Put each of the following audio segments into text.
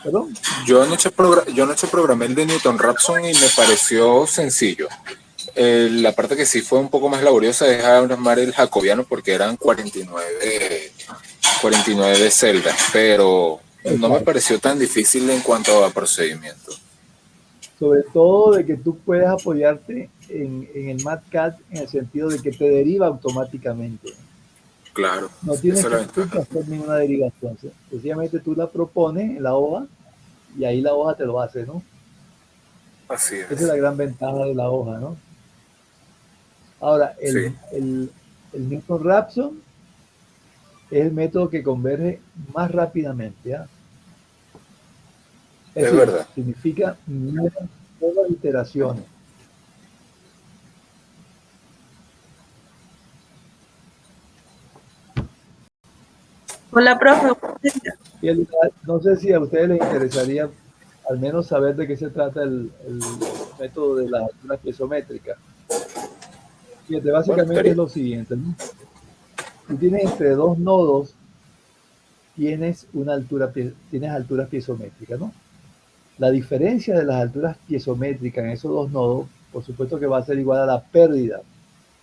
¿Perdón? Yo anoche programé el de Newton Raphson y me pareció sencillo. La parte que sí fue un poco más laboriosa es armar el jacobiano porque eran 49 celdas, pero no me Exacto. pareció tan difícil en cuanto a procedimiento. Sobre todo de que tú puedes apoyarte en el MatCat en el sentido de que te deriva automáticamente. Claro, No esa tienes es la que tú que ventaja. hacer ninguna derivación. ¿Sí? Sencillamente tú la propones en la hoja y ahí la hoja te lo hace, ¿no? Así Esa es es. la gran ventaja de la hoja, ¿no? Ahora, Sí, el Newton Raphson es el método que converge más rápidamente, ¿ya? Es es decir, verdad. significa menos iteraciones. Hola, profe. Y no sé si a ustedes les interesaría al menos saber de qué se trata el método de las alturas piezométricas. Fíjate, Bueno, básicamente estaría. es lo siguiente, ¿no? Tú tienes entre dos nodos, tienes alturas piezométricas, ¿no? La diferencia de las alturas piezométricas en esos dos nodos, por supuesto que va a ser igual a la pérdida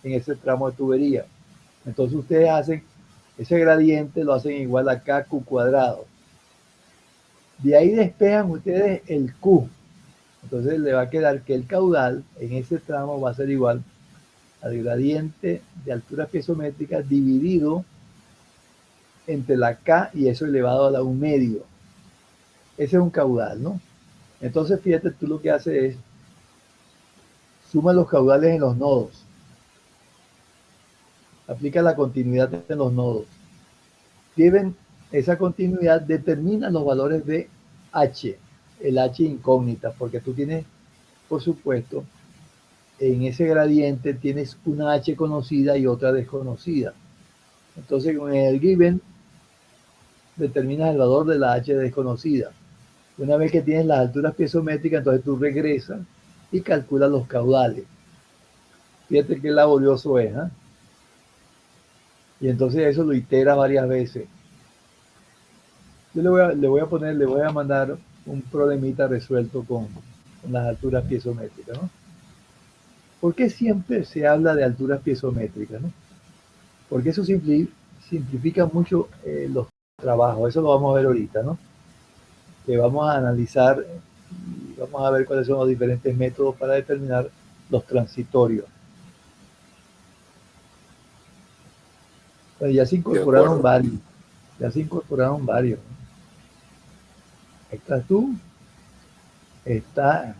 en ese tramo de tubería. Entonces ustedes hacen ese gradiente, lo hacen igual a KQ cuadrado. De ahí despejan ustedes el Q. Entonces le va a quedar que el caudal en ese tramo va a ser igual al gradiente de alturas piezométricas dividido entre la K y eso elevado a la 1 medio. Ese es un caudal, ¿no? Entonces, fíjate, tú lo que haces es suma los caudales en los nodos, aplica la continuidad en los nodos. Lleven esa continuidad, determina los valores de H, el H incógnita, porque tú tienes, por supuesto, en ese gradiente tienes una H conocida y otra desconocida. Entonces, con el given determinas el valor de la H desconocida. Una vez que tienes las alturas piezométricas, entonces tú regresas y calculas los caudales. Fíjate qué laborioso es, ¿eh? Y entonces eso lo iteras varias veces. Yo le voy a mandar un problemita resuelto con las alturas piezométricas, ¿no? ¿Por qué siempre se habla de alturas piezométricas, ¿no? Porque eso simplifica mucho los trabajos. Eso lo vamos a ver ahorita, ¿no? Que vamos a analizar y vamos a ver cuáles son los diferentes métodos para determinar los transitorios. Bueno, ya se De incorporaron acuerdo. varios. Ya se incorporaron varios. Ahí estás tú. Está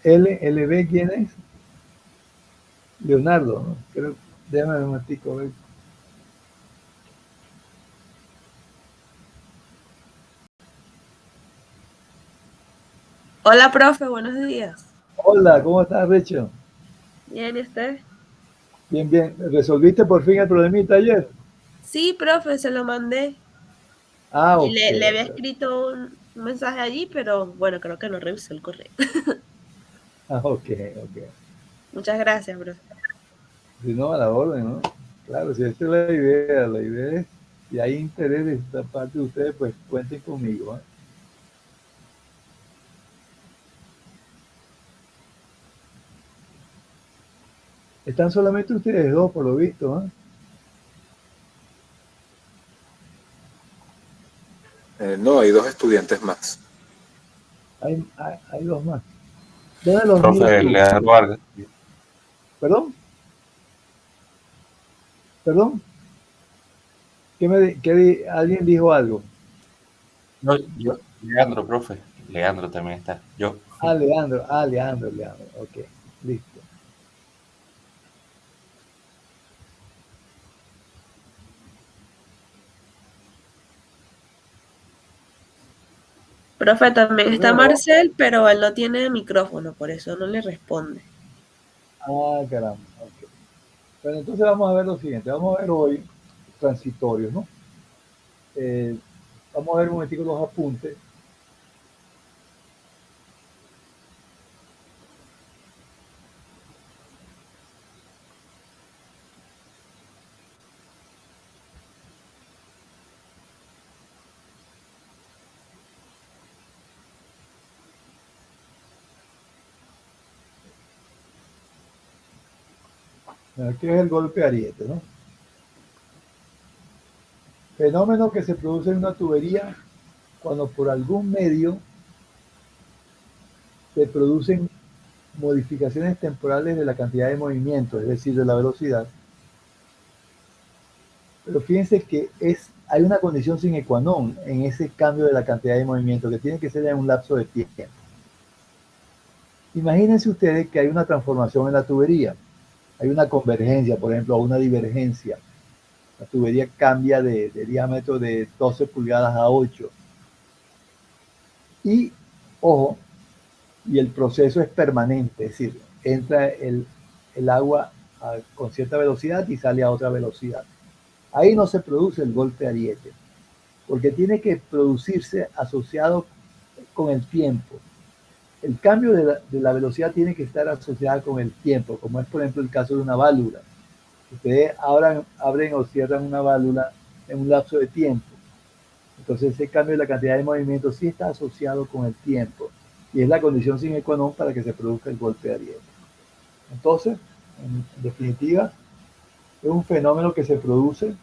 LB, ¿quién es? Leonardo, ¿no? Creo, déjame ver un momentico, a ver. Hola, profe. Buenos días. Hola, ¿cómo estás, Recho? Bien, ¿y usted? Bien, bien. ¿Resolviste por fin el problemita ayer? Sí, profe, se lo mandé. Ah, Y ok, le había ok. escrito un mensaje allí, pero bueno, creo que no revisó el correo. Ah, ok, ok. Muchas gracias, profe. Si no, a la orden, ¿no? Claro, si esa es la idea. La idea es, si hay interés de esta parte de ustedes, pues cuenten conmigo, ¿eh? Están solamente ustedes dos, por lo visto, ¿eh? No, hay dos estudiantes más. Hay dos más. ¿Dónde los miras Profe tú? Leandro Vargas. ¿Perdón? ¿Perdón? ¿Alguien dijo algo? No, yo, Leandro, profe. Leandro también está. Yo. Leandro. Ok, listo. Profe, también Entonces, está bueno, Marcel, pero él no tiene micrófono, por eso no le responde. caramba. Ok. Bueno, entonces vamos a ver lo siguiente. Vamos a ver hoy transitorios, ¿no? Eh, vamos a ver un momentico los apuntes. Aquí es el golpe ariete, ¿no? Fenómeno que se produce en una tubería cuando por algún medio se producen modificaciones temporales de la cantidad de movimiento, es decir, de la velocidad. Pero fíjense que hay una condición sine qua non en ese cambio de la cantidad de movimiento, que tiene que ser en un lapso de tiempo. Imagínense ustedes que hay una transformación en la tubería, hay una convergencia, por ejemplo, o una divergencia. La tubería cambia de diámetro de 12 pulgadas a 8. Y, ojo, y el proceso es permanente, es decir, entra el agua con cierta velocidad y sale a otra velocidad. Ahí no se produce el golpe ariete, porque tiene que producirse asociado con el tiempo. El cambio de la velocidad tiene que estar asociada con el tiempo, como es por ejemplo el caso de una válvula. Ustedes abren o cierran una válvula en un lapso de tiempo. Entonces ese cambio de la cantidad de movimiento sí está asociado con el tiempo y es la condición sine qua non para que se produzca el golpe de ariete. Entonces, en definitiva, es un fenómeno que se produce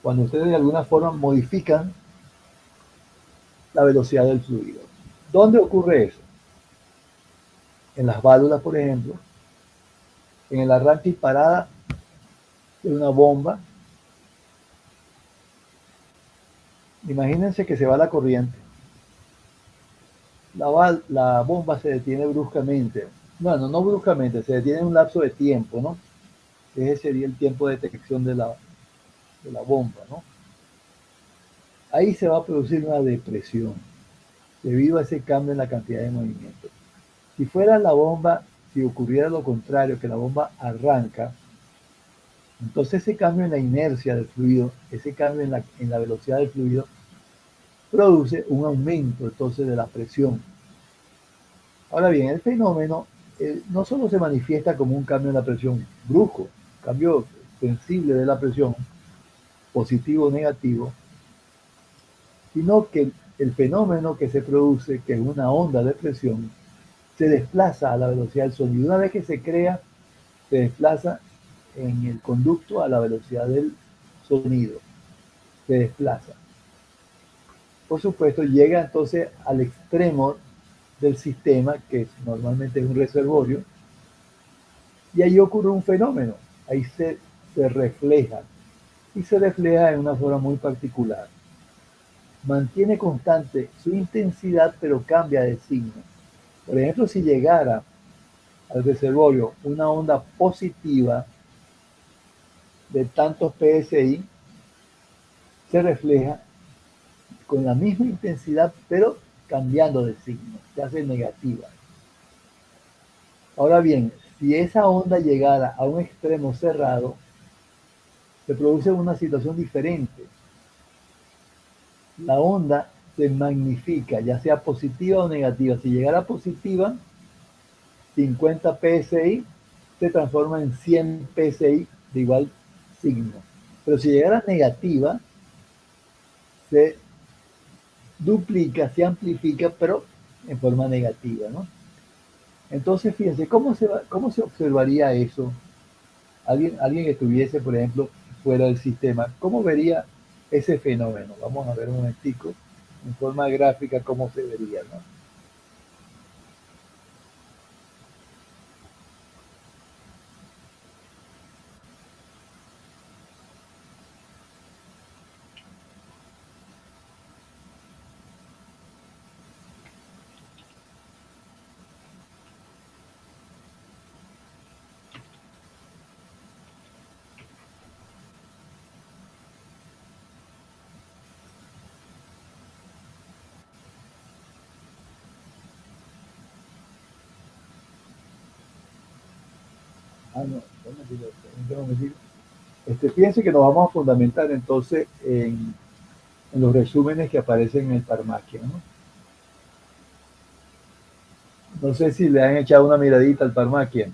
cuando ustedes de alguna forma modifican la velocidad del fluido. ¿Dónde ocurre eso? En las válvulas, por ejemplo, en el arranque y parada de una bomba. Imagínense que se va la corriente. La bomba se detiene bruscamente. Bueno, no bruscamente, se detiene en un lapso de tiempo, ¿no? Ese sería el tiempo de detección de la bomba, ¿no? Ahí se va a producir una depresión debido a ese cambio en la cantidad de movimiento. Si fuera la bomba, si ocurriera lo contrario, que la bomba arranca, entonces ese cambio en la inercia del fluido, ese cambio en la velocidad del fluido, produce un aumento entonces de la presión. Ahora bien, el fenómeno no solo se manifiesta como un cambio en la presión brusco, cambio sensible de la presión, positivo o negativo, sino que el fenómeno que se produce, que es una onda de presión, se desplaza a la velocidad del sonido. Una vez que se crea, se desplaza en el conducto a la velocidad del sonido. Se desplaza. Por supuesto, llega entonces al extremo del sistema, que normalmente es un reservorio, y ahí ocurre un fenómeno. Ahí se refleja, y se refleja en una forma muy particular. Mantiene constante su intensidad, pero cambia de signo. Por ejemplo, si llegara al reservorio una onda positiva de tantos PSI, se refleja con la misma intensidad, pero cambiando de signo, se hace negativa. Ahora bien, si esa onda llegara a un extremo cerrado, se produce una situación diferente. La onda se magnifica, ya sea positiva o negativa. Si llegara positiva, 50 PSI se transforma en 100 PSI de igual signo. Pero si llegara negativa, se duplica, se amplifica, pero en forma negativa, ¿no? Entonces, fíjense, ¿cómo se observaría eso? Alguien que estuviese, por ejemplo, fuera del sistema, ¿cómo vería ese fenómeno? Vamos a ver un momentico, en forma gráfica, cómo se vería, ¿no? No, fíjense que nos vamos a fundamentar entonces en los resúmenes que aparecen en el Parmaquia, ¿no? No sé si le han echado una miradita al Parmaquia.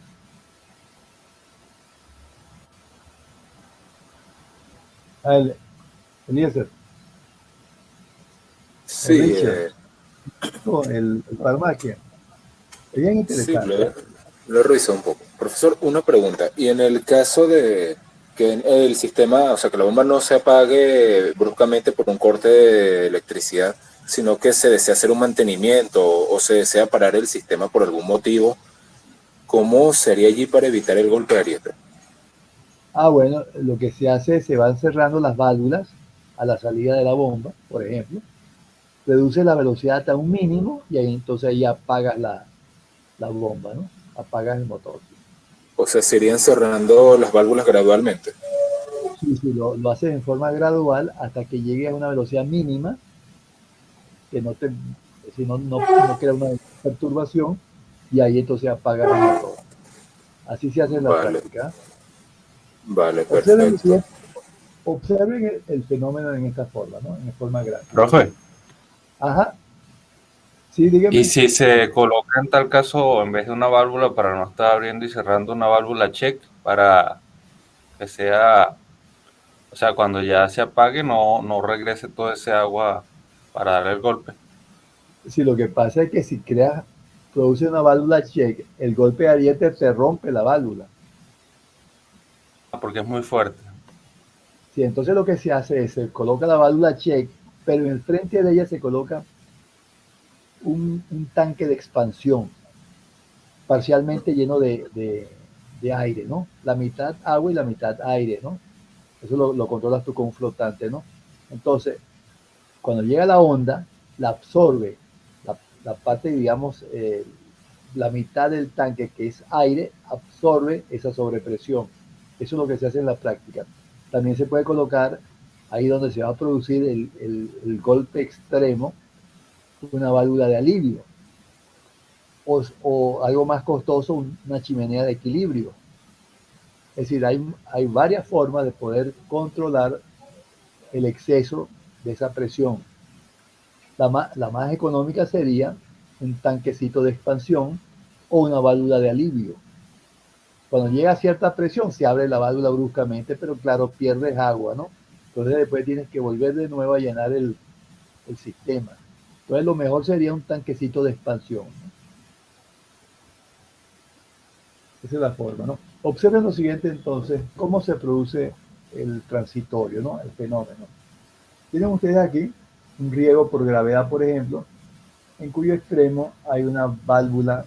Eliezer. Sí, Richard. El Parmaquia. Es bien sí, interesante. Lo he revisado un poco. Profesor, una pregunta. Y en el caso de que el sistema, o sea, que la bomba no se apague bruscamente por un corte de electricidad, sino que se desea hacer un mantenimiento o se desea parar el sistema por algún motivo, ¿cómo sería allí para evitar el golpe de ariete? Bueno, lo que se hace es se van cerrando las válvulas a la salida de la bomba, por ejemplo, reduce la velocidad hasta un mínimo y ahí entonces ahí apagas la bomba, ¿no? Apagas el motor. O sea, se irían cerrando las válvulas gradualmente. Sí, sí, lo haces en forma gradual hasta que llegue a una velocidad mínima, que no te, si no crea una perturbación, y ahí entonces apagas el motor. Así se hace en la Vale, práctica. vale, Observen, perfecto. observen el fenómeno en esta forma, ¿no? En forma gráfica. Profe, Ajá, sí, y dígame. si se coloca en tal caso, en vez de una válvula, para no estar abriendo y cerrando, una válvula check para que sea, o sea, cuando ya se apague, no regrese todo ese agua para dar el golpe. Si lo que pasa es que si produce una válvula check, el golpe de ariete te rompe la válvula. Porque es muy fuerte. Sí, entonces lo que se hace es, se coloca la válvula check, pero en el frente de ella se coloca un tanque de expansión, parcialmente lleno de aire, ¿no? La mitad agua y la mitad aire, ¿no? Eso lo controlas tú con un flotante, ¿no? Entonces, cuando llega la onda, la absorbe, la parte, digamos, la mitad del tanque, que es aire, absorbe esa sobrepresión. Eso es lo que se hace en la práctica. También se puede colocar ahí donde se va a producir el golpe extremo, una válvula de alivio. O algo más costoso, una chimenea de equilibrio. Es decir, hay varias formas de poder controlar el exceso de esa presión. La más económica sería un tanquecito de expansión o una válvula de alivio. Cuando llega a cierta presión se abre la válvula bruscamente, pero claro, pierdes agua, ¿no? Entonces después tienes que volver de nuevo a llenar el sistema. Entonces lo mejor sería un tanquecito de expansión, ¿no? Esa es la forma, ¿no? Observen lo siguiente entonces, cómo se produce el transitorio, ¿no? El fenómeno. Tienen ustedes aquí un riego por gravedad, por ejemplo, en cuyo extremo hay una válvula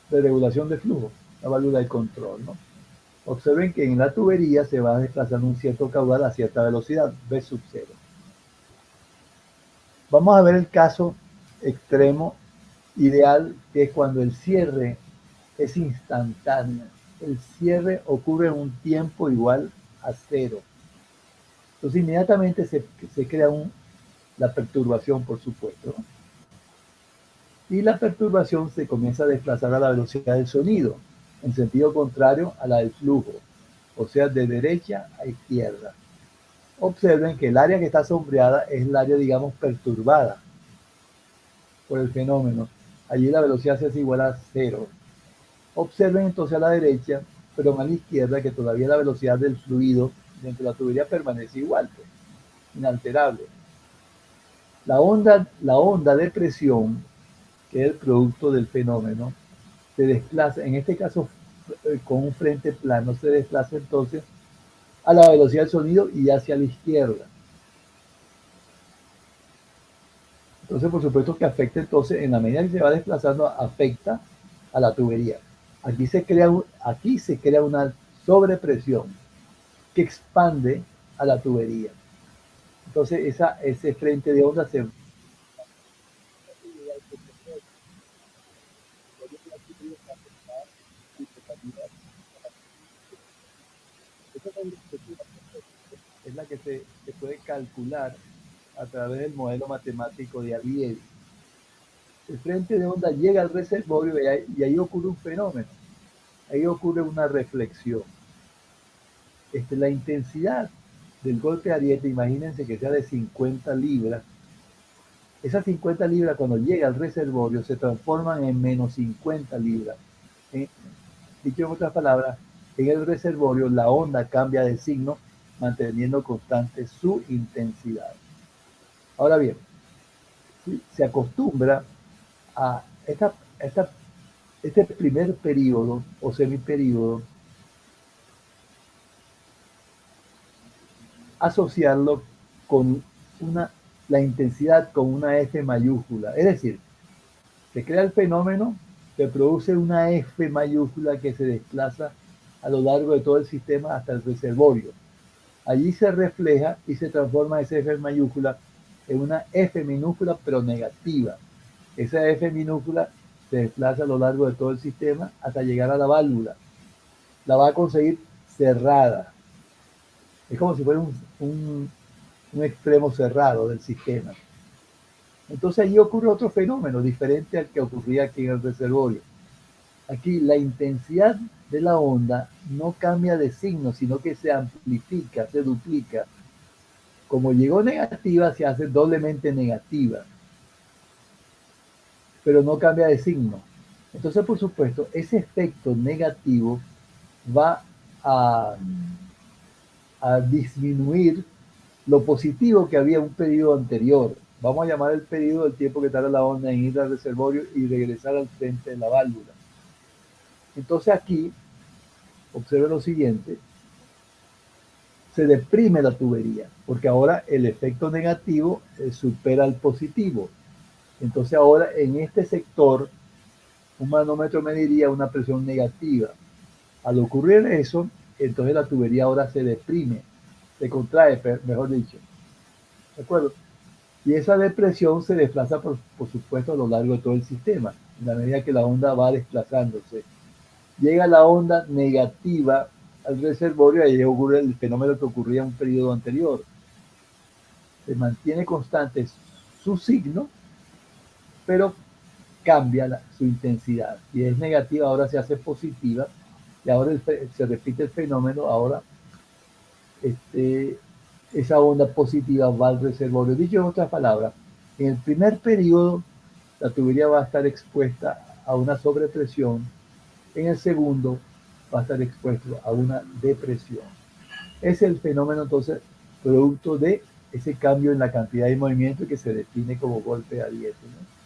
de regulación de flujo, la válvula de control, ¿no? Observen que en la tubería se va desplazando un cierto caudal a cierta velocidad, V sub 0. Vamos a ver el caso extremo ideal, que es cuando el cierre es instantáneo. El cierre ocurre en un tiempo igual a 0. Entonces inmediatamente se crea la perturbación, por supuesto, ¿no? Y la perturbación se comienza a desplazar a la velocidad del sonido, en sentido contrario a la del flujo, o sea, de derecha a izquierda. Observen que el área que está sombreada es el área, digamos, perturbada por el fenómeno. Allí la velocidad se hace igual a 0. Observen entonces a la derecha, pero a la izquierda, que todavía la velocidad del fluido dentro de la tubería permanece igual, pues, inalterable. La onda de presión, que es el producto del fenómeno, se desplaza, en este caso con un frente plano, se desplaza entonces a la velocidad del sonido y hacia la izquierda. Entonces, por supuesto que afecta entonces, en la medida que se va desplazando, afecta a la tubería. Aquí se crea una sobrepresión que expande a la tubería. Entonces, ese frente de onda se... es la que se puede calcular a través del modelo matemático de Arrieri. El frente de onda llega al reservorio y ahí ocurre un fenómeno, ahí ocurre una reflexión. La intensidad del golpe de ariete, imagínense que sea de 50 libras, esas 50 libras cuando llega al reservorio se transforman en menos 50 libras. Dicho en otras palabras, en el reservorio la onda cambia de signo manteniendo constante su intensidad. Ahora bien, se acostumbra a esta este primer periodo o semiperíodo, asociarlo con la intensidad con una F mayúscula. Es decir, se crea el fenómeno, se produce una F mayúscula que se desplaza a lo largo de todo el sistema hasta el reservorio. Allí se refleja y se transforma esa F mayúscula en una F minúscula pero negativa. Esa F minúscula se desplaza a lo largo de todo el sistema hasta llegar a la válvula. La va a conseguir cerrada. Es como si fuera un extremo cerrado del sistema. Entonces allí ocurre otro fenómeno diferente al que ocurría aquí en el reservorio. Aquí la intensidad de la onda no cambia de signo, sino que se amplifica, se duplica. Como llegó negativa, se hace doblemente negativa, pero no cambia de signo. Entonces, por supuesto, ese efecto negativo va a disminuir lo positivo que había en un periodo anterior. Vamos a llamar el periodo del tiempo que tarda la onda en ir al reservorio y regresar al frente de la válvula. Entonces aquí, observe lo siguiente, se deprime la tubería, porque ahora el efecto negativo supera al positivo. Entonces ahora en este sector, un manómetro mediría una presión negativa. Al ocurrir eso, entonces la tubería ahora se deprime, se contrae, mejor dicho. ¿De acuerdo? Y esa depresión se desplaza, por supuesto, a lo largo de todo el sistema, en la medida que la onda va desplazándose. Llega la onda negativa al reservorio y ahí ocurre el fenómeno que ocurría en un periodo anterior. Se mantiene constante su signo, pero cambia su intensidad. Si es negativa, ahora se hace positiva y ahora se repite el fenómeno. Ahora esa onda positiva va al reservorio. Dicho en otras palabras, en el primer periodo la tubería va a estar expuesta a una sobrepresión, en el segundo va a estar expuesto a una depresión. Es el fenómeno entonces producto de ese cambio en la cantidad de movimiento que se define como golpe de ariete, ¿no?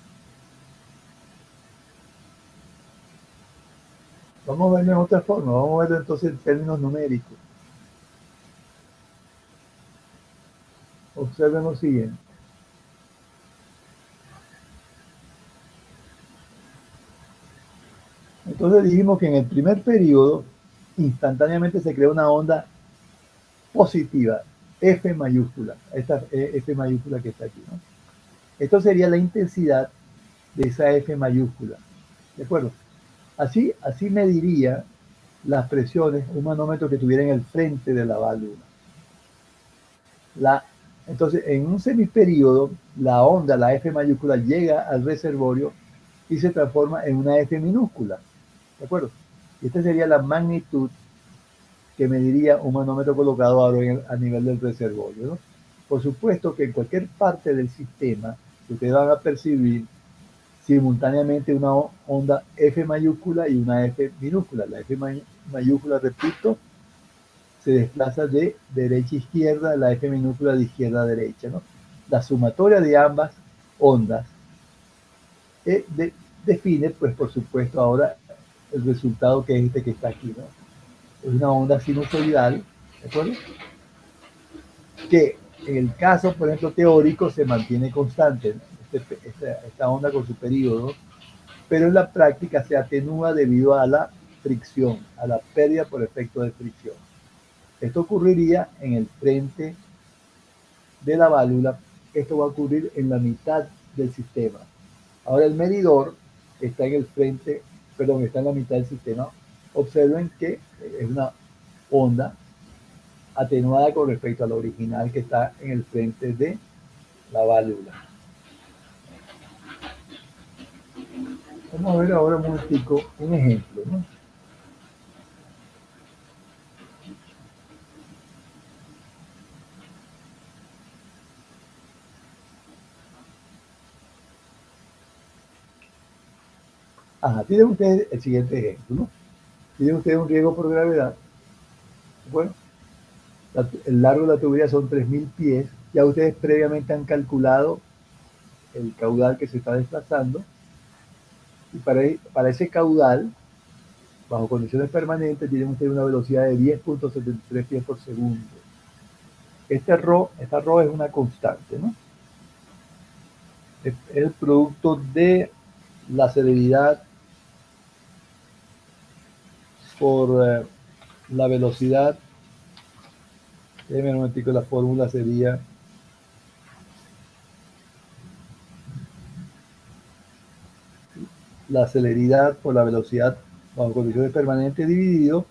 Vamos a verlo en otra forma, vamos a verlo entonces en términos numéricos. Observen lo siguiente. Entonces dijimos que en el primer periodo instantáneamente se crea una onda positiva, F mayúscula, esta F mayúscula que está aquí, ¿no? Esto sería la intensidad de esa F mayúscula, ¿de acuerdo? Así mediría las presiones un manómetro que tuviera en el frente de la válvula. Entonces, en un semiperíodo, la onda, la F mayúscula, llega al reservorio y se transforma en una F minúscula, ¿de acuerdo? Esta sería la magnitud que mediría un manómetro colocado ahora a nivel del reservorio, ¿no? Por supuesto que en cualquier parte del sistema ustedes van a percibir simultáneamente una onda F mayúscula y una F minúscula. La F mayúscula, repito, se desplaza de derecha a izquierda, la F minúscula de izquierda a derecha, ¿no? La sumatoria de ambas ondas define, pues por supuesto, ahora el resultado que es este que está aquí, ¿no? Es una onda sinusoidal, ¿de acuerdo? Que en el caso, por ejemplo, teórico se mantiene constante, ¿no? Esta onda con su periodo, pero en la práctica se atenúa debido a la fricción, a la pérdida por efecto de fricción. Esto ocurriría en el frente de la válvula. Esto va a ocurrir en la mitad del sistema. Ahora el medidor está en el frente, perdón, está en la mitad del sistema. Observen que es una onda atenuada con respecto a la original que está en el frente de la válvula. Vamos a ver ahora un momentico un ejemplo, ¿no? Ajá, tienen ustedes el siguiente ejemplo, ¿no? Tienen ustedes un riesgo por gravedad. Bueno, el largo de la tubería son 3.000 pies. Ya ustedes previamente han calculado el caudal que se está desplazando Y para ese caudal, bajo condiciones permanentes, tienen ustedes una velocidad de 10.73 pies por segundo. Esta ρ es una constante, ¿no? Es el producto de la celeridad por la velocidad. Déjenme un momentico, la fórmula sería la celeridad por la velocidad bajo condiciones permanentes dividido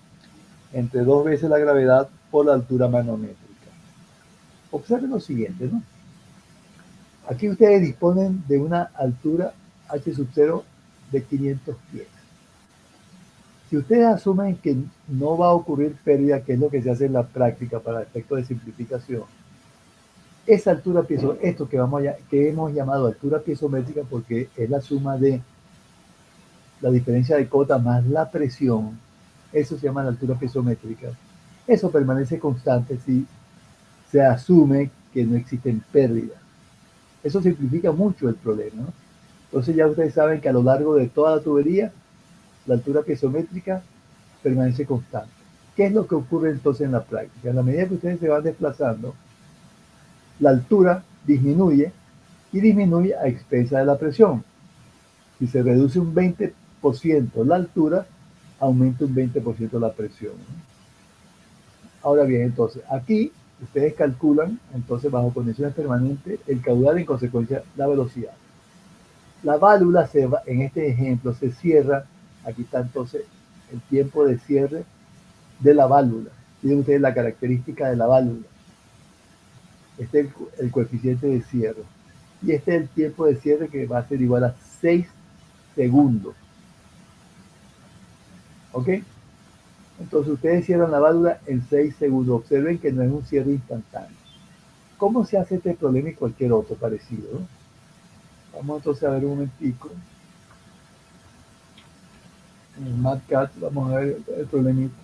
entre 2 veces la gravedad por la altura manométrica. Observen lo siguiente, ¿no? Aquí ustedes disponen de una altura h sub 0 de 500 pies. Si ustedes asumen que no va a ocurrir pérdida, que es lo que se hace en la práctica para efectos de simplificación, esa altura piezo, esto que hemos llamado altura piezométrica, porque es la suma de la diferencia de cota más la presión, eso se llama la altura piezométrica. Eso permanece constante si se asume que no existen pérdidas. Eso simplifica mucho el problema, ¿no? Entonces ya ustedes saben que a lo largo de toda la tubería, la altura piezométrica permanece constante. ¿Qué es lo que ocurre entonces en la práctica? En la medida que ustedes se van desplazando, la altura disminuye y disminuye a expensas de la presión. Si se reduce un 20% la altura, aumenta un 20% la presión, ¿no? Ahora bien, entonces, aquí ustedes calculan, entonces, bajo condiciones permanentes, el caudal, en consecuencia, la velocidad. La válvula, en este ejemplo, se cierra. Aquí está entonces el tiempo de cierre de la válvula. Tienen ustedes la característica de la válvula. Este es el coeficiente de cierre. Y este es el tiempo de cierre, que va a ser igual a 6 segundos. ¿Ok? Entonces ustedes cierran la válvula en 6 segundos. Observen que no es un cierre instantáneo. ¿Cómo se hace este problema y cualquier otro parecido? Vamos entonces a ver un momentico. En el MatCat vamos a ver el problemita.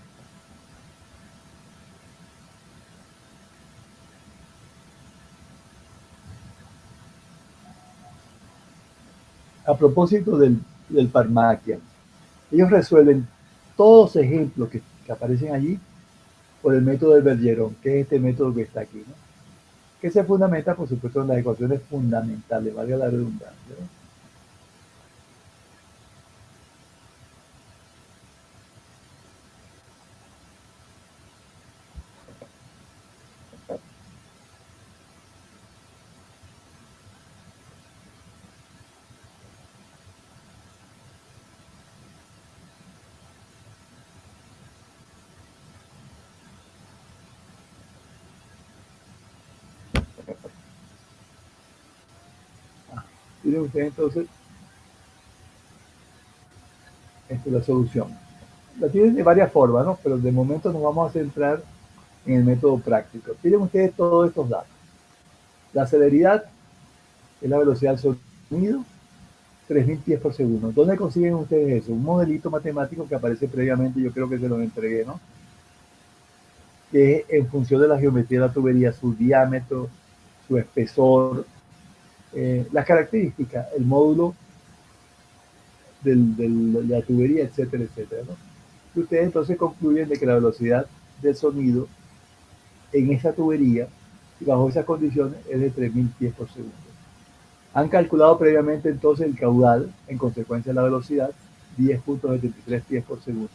A propósito del Parmaquian, ellos resuelven todos los ejemplos que aparecen allí por el método del Bergeron, que es este método que está aquí, ¿no? Que se fundamenta, por supuesto, en las ecuaciones fundamentales, valga la redundancia, ¿no? Tienen ustedes entonces la solución. La tienen de varias formas, ¿no? Pero de momento nos vamos a centrar en el método práctico. Tienen ustedes todos estos datos. La celeridad es la velocidad del sonido, 3000 pies por segundo. ¿Dónde consiguen ustedes eso? Un modelito matemático que aparece previamente, yo creo que se los entregué, ¿no? Que es en función de la geometría de la tubería, su diámetro, su espesor, las características, el módulo de la tubería, etcétera, etcétera, ¿no? Y ustedes entonces concluyen de que la velocidad del sonido en esa tubería y bajo esas condiciones es de 3000 pies por segundo. Han calculado previamente entonces el caudal, en consecuencia de la velocidad, 10.73 pies por segundo.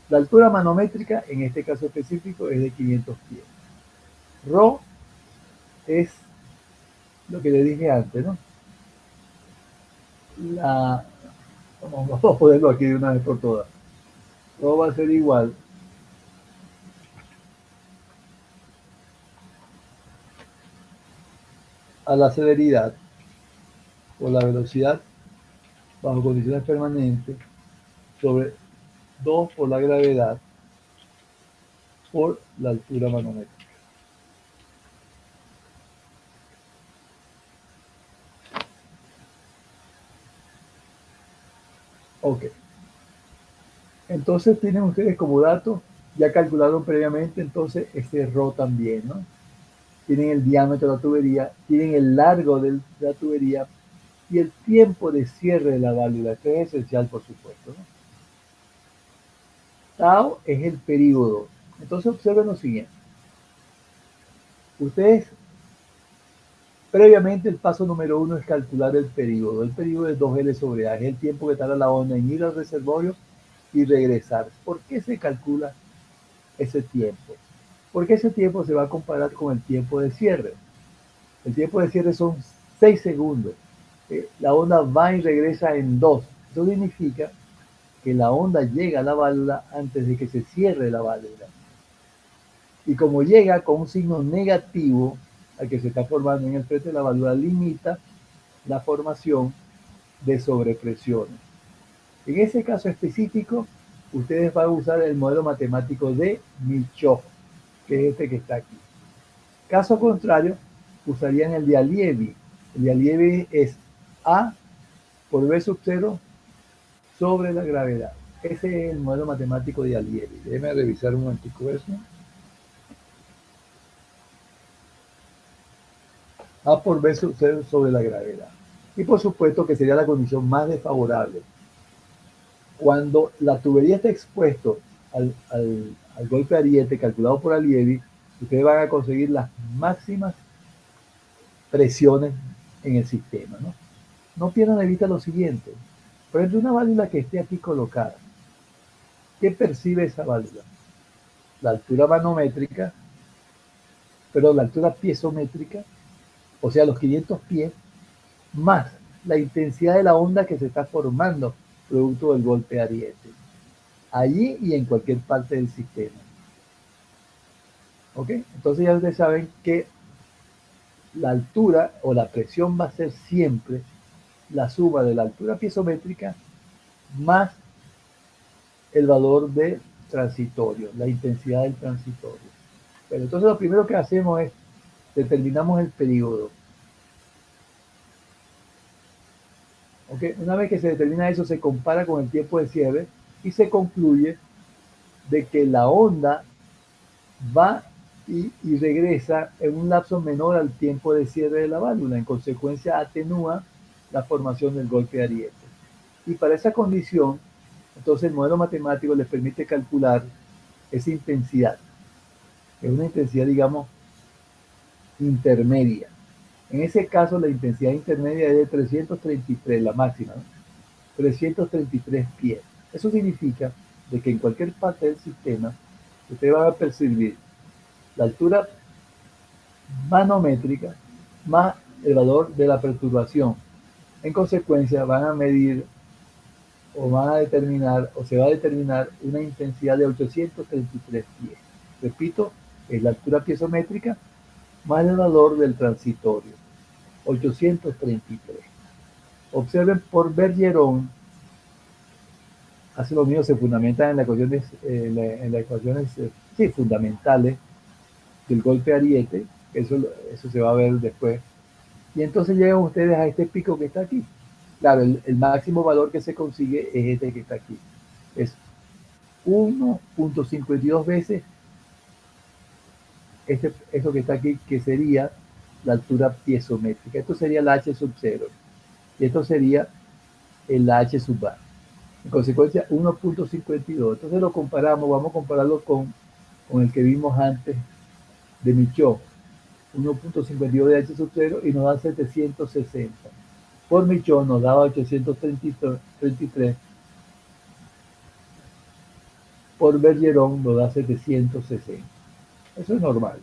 La altura manométrica, en este caso específico, es de 500 pies. Rho es lo que le dije antes, ¿no? Vamos a ponerlo aquí de una vez por todas. Rho va a ser igual a la celeridad o la velocidad bajo condiciones permanentes sobre 2 por la gravedad por la altura manométrica. Ok. Entonces tienen ustedes como dato, ya calcularon previamente entonces este ρ también, ¿no? Tienen el diámetro de la tubería, tienen el largo de la tubería y el tiempo de cierre de la válvula. Esto es esencial, por supuesto, ¿no? Tau es el período. Entonces observen lo siguiente. Ustedes, previamente el paso número 1 es calcular el período. El período es 2L sobre A, es el tiempo que tarda la onda en ir al reservorio y regresar. ¿Por qué se calcula ese tiempo? Porque ese tiempo se va a comparar con el tiempo de cierre. El tiempo de cierre son 6 segundos. La onda va y regresa en 2. Eso significa que la onda llega a la válvula antes de que se cierre la válvula. Y como llega con un signo negativo al que se está formando en el frente de la válvula, limita la formación de sobrepresiones. En ese caso específico, ustedes van a usar el modelo matemático de Milchov, que es este que está aquí. Caso contrario, usarían el de Allievi. El de Allievi es A por B sub 0 sobre la gravedad. Ese es el modelo matemático de Allievi. Déjenme revisar un momentico eso. A por B sub 0 sobre la gravedad. Y por supuesto que sería la condición más desfavorable. Cuando la tubería está expuesto al golpe de ariete calculado por Allievi, ustedes van a conseguir las máximas presiones en el sistema, ¿no? No pierdan de vista lo siguiente. Por ejemplo, una válvula que esté aquí colocada, ¿qué percibe esa válvula? La altura manométrica, pero la altura piezométrica, o sea, los 500 pies, más la intensidad de la onda que se está formando producto del golpe de ariete. Allí y en cualquier parte del sistema. ¿Ok? Entonces ya ustedes saben que la altura o la presión va a ser siempre la suma de la altura piezométrica más el valor de transitorio, la intensidad del transitorio. Pero entonces lo primero que hacemos es determinamos el periodo. ¿Okay? Una vez que se determina eso, se compara con el tiempo de cierre y se concluye de que la onda va y regresa en un lapso menor al tiempo de cierre de la válvula. En consecuencia, atenúa la formación del golpe de ariete. Y para esa condición, entonces el modelo matemático les permite calcular esa intensidad. Es una intensidad, digamos, intermedia. En ese caso, la intensidad intermedia es de 333, la máxima, ¿no? 333 pies. Eso significa de que en cualquier parte del sistema, ustedes van a percibir la altura manométrica más el valor de la perturbación. En consecuencia, van a medir o van a determinar o se va a determinar una intensidad de 833 pies. Repito, es la altura piezométrica más el valor del transitorio, 833. Observen por Bergeron, hace lo mismo, se fundamentan en las ecuaciones, sí, fundamentales del golpe ariete, eso se va a ver después. Y entonces llegan ustedes a este pico que está aquí. Claro, el máximo valor que se consigue es este que está aquí. Es 1.52 veces esto que está aquí, que sería la altura piezométrica. Esto sería el H sub 0. Y esto sería el H sub A. En consecuencia, 1.52. Entonces lo comparamos, vamos a compararlo con el que vimos antes de Michaux. 1.52 de H sub 0 y nos da 760. Por Michaux nos daba 833. Por Bergeron nos da 760. Eso es normal.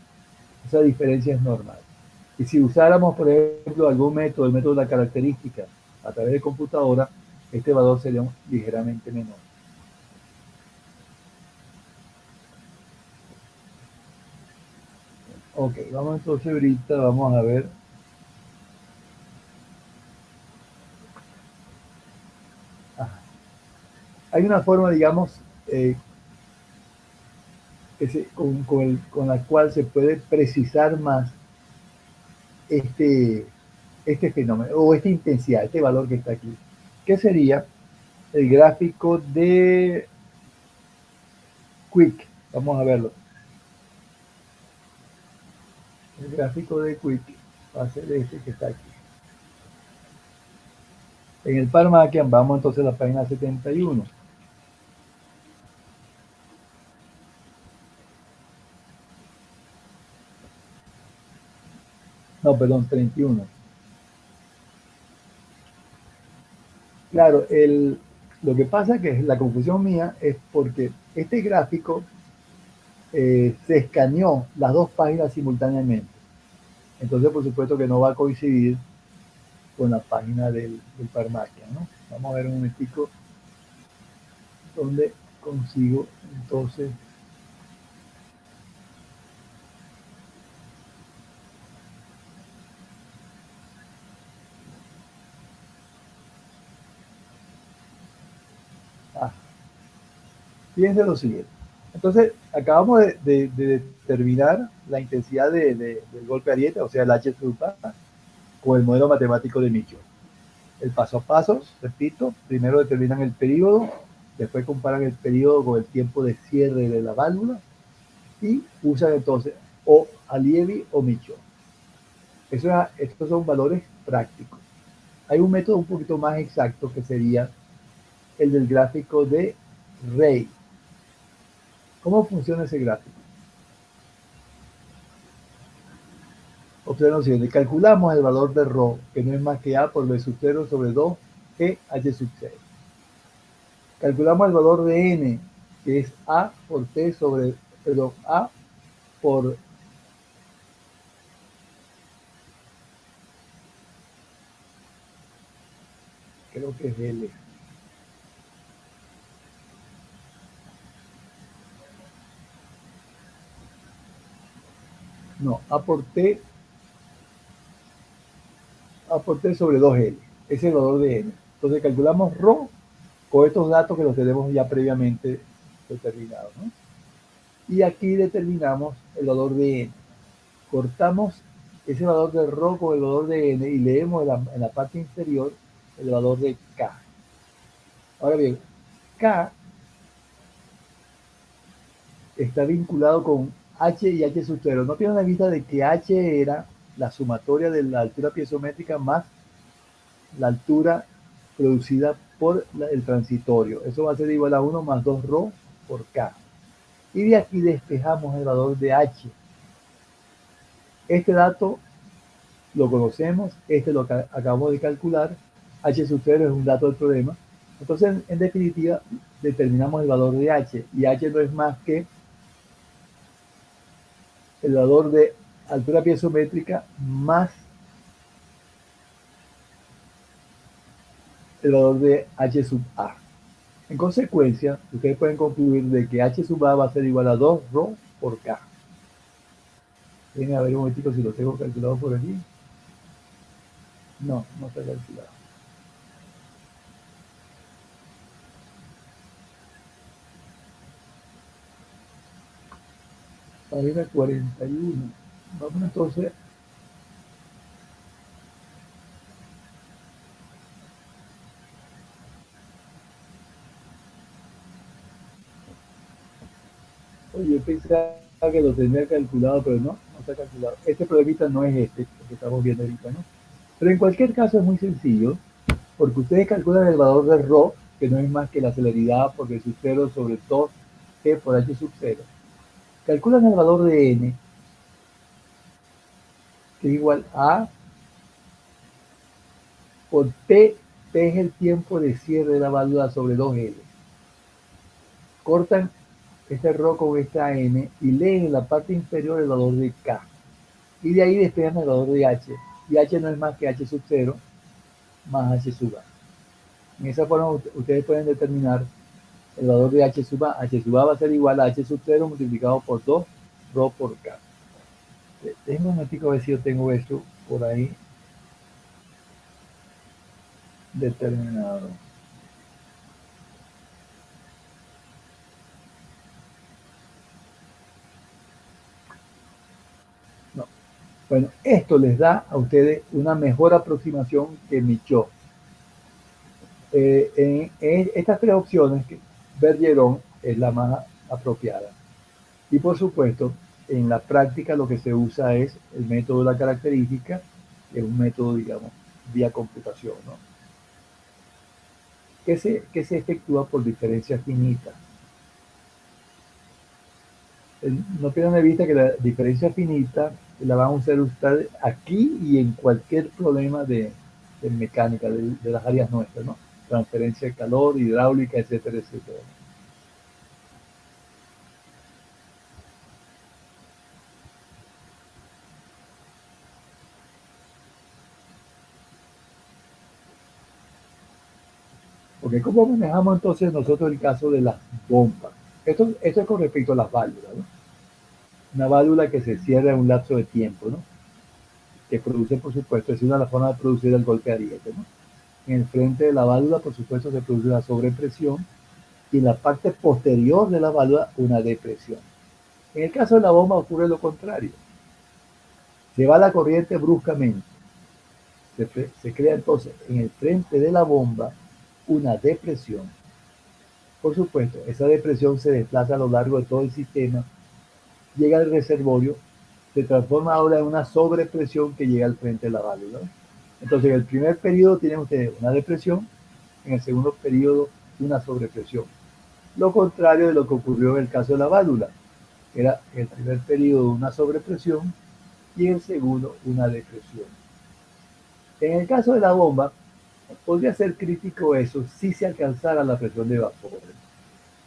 Esa diferencia es normal. Y si usáramos, por ejemplo, algún método, el método de la característica, a través de computadora, este valor sería ligeramente menor. Ok, vamos entonces ahorita, vamos a ver. Ajá. Hay una forma, digamos, con la cual se puede precisar más este fenómeno o esta intensidad, este valor que está aquí, que sería el gráfico de Quick. Vamos a verlo. El gráfico de Quick va a ser este que está aquí. En el ParMachian vamos entonces a la página 71. No, perdón, 31. Claro, lo que pasa es que la confusión mía es porque este gráfico se escaneó las dos páginas simultáneamente. Entonces, por supuesto que no va a coincidir con la página del ParMachian, ¿no? Vamos a ver un momentico dónde consigo entonces. Fíjense lo siguiente. Entonces, acabamos de determinar la intensidad del golpe ariete, o sea, el H sub A, con el modelo matemático de Mitchell. El paso a paso, repito, primero determinan el periodo, después comparan el periodo con el tiempo de cierre de la válvula y usan entonces o Allievi o Mitchell. Estos son valores prácticos. Hay un método un poquito más exacto que sería el del gráfico de Rey. ¿Cómo funciona ese gráfico? Observen lo siguiente, calculamos el valor de ρ, que no es más que A por B sub 0 sobre 2 G H sub 0. Calculamos el valor de N, que es A por T sobre, perdón, A por creo que es L. No, A por T sobre 2L. Ese es el valor de N. Entonces calculamos ρ con estos datos que los tenemos ya previamente determinados, ¿no? Y aquí determinamos el valor de N. Cortamos ese valor de ρ con el valor de N y leemos en la parte inferior el valor de K. Ahora bien, K está vinculado con H y H sub 0. No pierdan la vista de que H era la sumatoria de la altura piezométrica más la altura producida por el transitorio. Eso va a ser igual a 1 más 2 ρ por K. Y de aquí despejamos el valor de H. Este dato lo conocemos, este lo acabamos de calcular. H sub 0 es un dato del problema. Entonces, en definitiva, determinamos el valor de H. Y H no es más que el valor de altura piezométrica más el valor de H sub A. En consecuencia, ustedes pueden concluir de que H sub A va a ser igual a 2 ρ por K. Déjenme a ver un momentito si lo tengo calculado por aquí. No, no está calculado. Página 41. Vamos entonces oye, pensaba que lo tenía calculado, pero no está calculado. Este problemita no es este que estamos viendo ahorita, ¿no? Pero en cualquier caso es muy sencillo, porque ustedes calculan el valor de ρ, que no es más que la celeridad por B sub 0 sobre 2 G por H sub 0. Calculan el valor de N, que es igual a por T, T es el tiempo de cierre de la válvula sobre 2L. Cortan este ρ con esta N y leen en la parte inferior el valor de K. Y de ahí despejan el valor de H. Y H no es más que H sub 0 más H sub A. En esa forma ustedes pueden determinar el valor de H sub A. H sub A va a ser igual a H sub 0 multiplicado por 2 ρ por K. Déjenme un momentico a ver si yo tengo esto por ahí determinado. No. Bueno, esto les da a ustedes una mejor aproximación que Michaud. En estas tres opciones, Bergeron es la más apropiada. Y por supuesto, en la práctica lo que se usa es el método de la característica, que es un método, digamos, vía computación, ¿no? que se efectúa por diferencia finita. No pierdan de vista que la diferencia finita la van a usar ustedes aquí y en cualquier problema de mecánica de las áreas nuestras, ¿no? Transferencia de calor, hidráulica, etcétera, etcétera. Porque ¿cómo manejamos entonces nosotros el caso de las bombas? Esto es con respecto a las válvulas, ¿no? Una válvula que se cierra en un lapso de tiempo, ¿no? Que produce, por supuesto, es una de las formas de producir el golpe ariete, ¿no? En el frente de la válvula, por supuesto, se produce una sobrepresión y en la parte posterior de la válvula una depresión. En el caso de la bomba ocurre lo contrario. Se va la corriente bruscamente. Se crea entonces en el frente de la bomba una depresión. Por supuesto, esa depresión se desplaza a lo largo de todo el sistema, llega al reservorio, se transforma ahora en una sobrepresión que llega al frente de la válvula. Entonces, en el primer periodo tienen ustedes una depresión, en el segundo periodo una sobrepresión. Lo contrario de lo que ocurrió en el caso de la válvula, que era en el primer periodo una sobrepresión y en el segundo una depresión. En el caso de la bomba, podría ser crítico eso si se alcanzara la presión de vapor.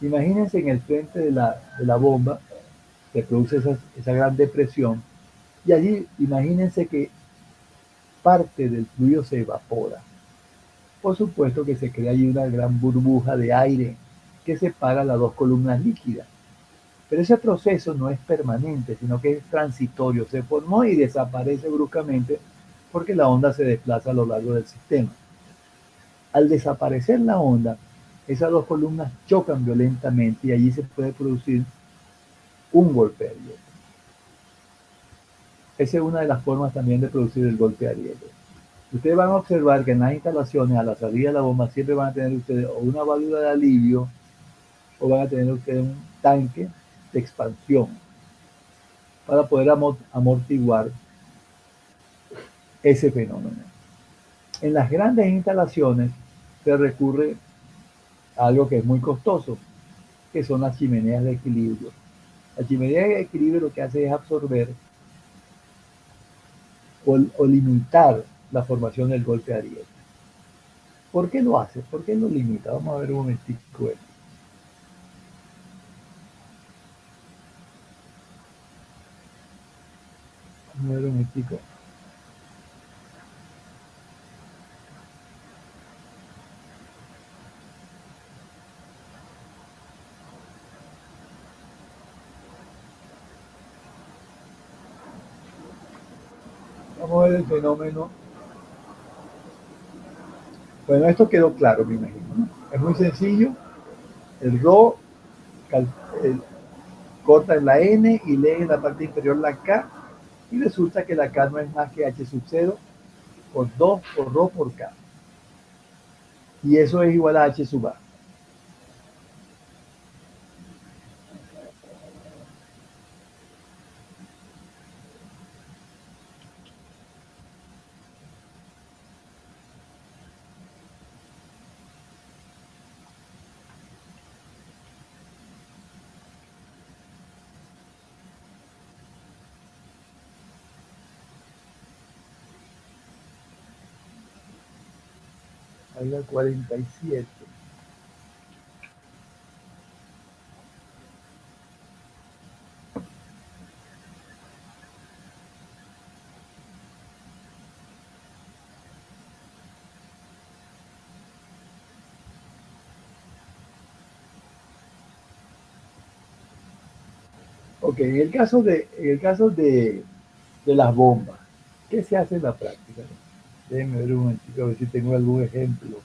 Imagínense en el frente de la bomba, se produce esa gran depresión y allí imagínense que parte del fluido se evapora. Por supuesto que se crea allí una gran burbuja de aire que separa las dos columnas líquidas. Pero ese proceso no es permanente, sino que es transitorio. Se formó y desaparece bruscamente porque la onda se desplaza a lo largo del sistema. Al desaparecer la onda, esas dos columnas chocan violentamente y allí se puede producir un golpe ariete. Esa es una de las formas también de producir el golpe ariete. Ustedes van a observar que en las instalaciones, a la salida de la bomba, siempre van a tener ustedes o una válvula de alivio o van a tener ustedes un tanque de expansión para poder amortiguar ese fenómeno. En las grandes instalaciones se recurre a algo que es muy costoso, que son las chimeneas de equilibrio. La chimenea de equilibrio lo que hace es absorber o limitar la formación del golpe ariete. ¿Por qué lo hace? ¿Por qué lo limita? Vamos a ver un momentico esto. Vamos a ver un momentico. Vamos a ver el fenómeno. Bueno, esto quedó claro, me imagino, ¿no? Es muy sencillo. El Rho el, corta en la N y lee en la parte inferior la K y resulta que la K no es más que H sub 0 por 2 por Rho por K. Y eso es igual a H sub A. Ahí la 47. Ok, en el caso de las bombas, ¿qué se hace en la práctica? Déjenme ver un momentito a ver si tengo algún ejemplo.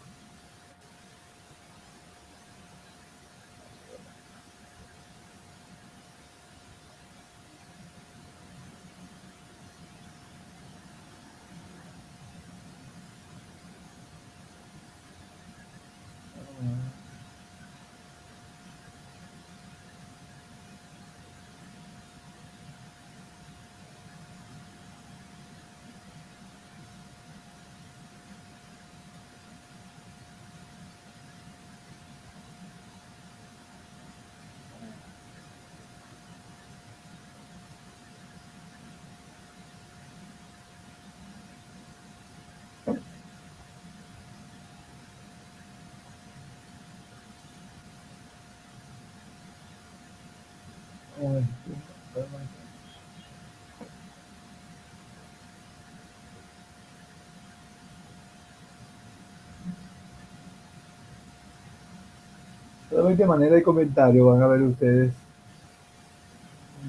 Solamente de manera de comentario van a ver ustedes.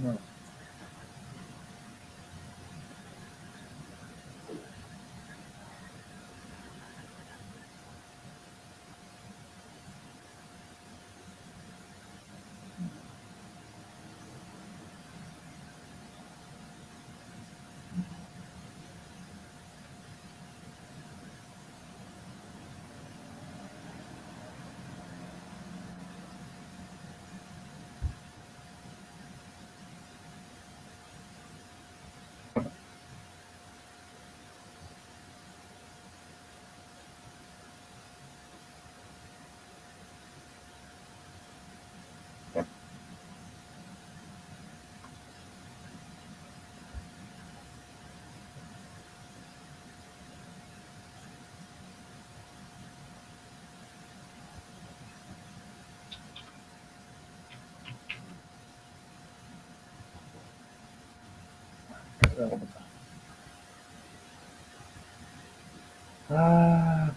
No.